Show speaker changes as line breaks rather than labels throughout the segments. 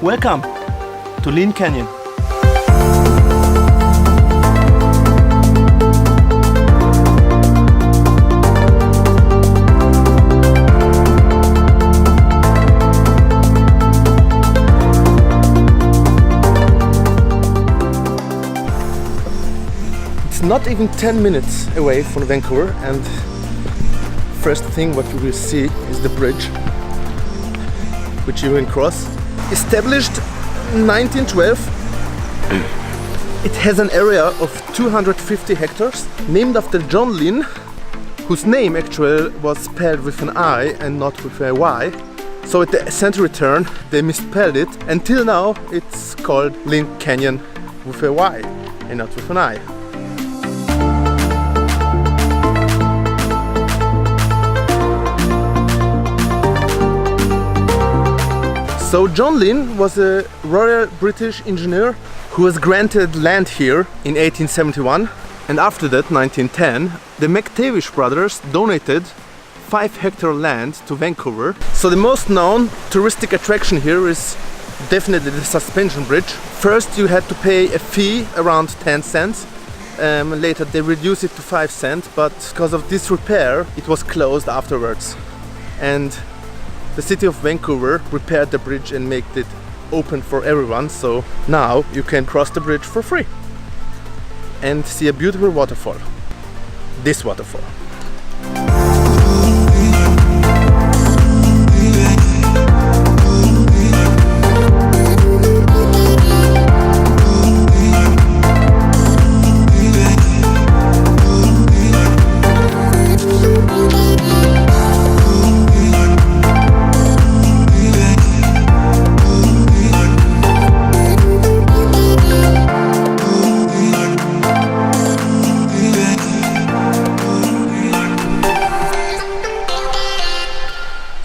Welcome to Lynn Canyon. It's not even 10 minutes away from Vancouver, and first thing what you will see is the bridge which you can cross. Established 1912, it has an area of 250 hectares, named after John Lynn, whose name actually was spelled with an I and not with a Y. So at the century turn they misspelled it. Until now it's called Lynn Canyon with a Y and not with an I. So John Lynn was a Royal British engineer who was granted land here in 1871, and after that, 1910, the McTavish brothers donated 5-hectare land to Vancouver. So the most known touristic attraction here is definitely the suspension bridge. First you had to pay a fee around 10 cents. Later they reduced it to 5 cents, but because of this repair it was closed afterwards. And the city of Vancouver repaired the bridge and made it open for everyone, so now you can cross the bridge for free and see a beautiful waterfall. This waterfall.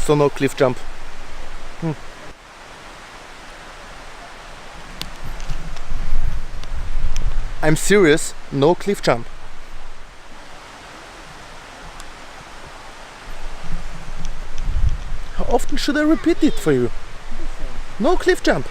So no cliff jump. I'm serious, no cliff jump. How often should I repeat it for you? No cliff jump.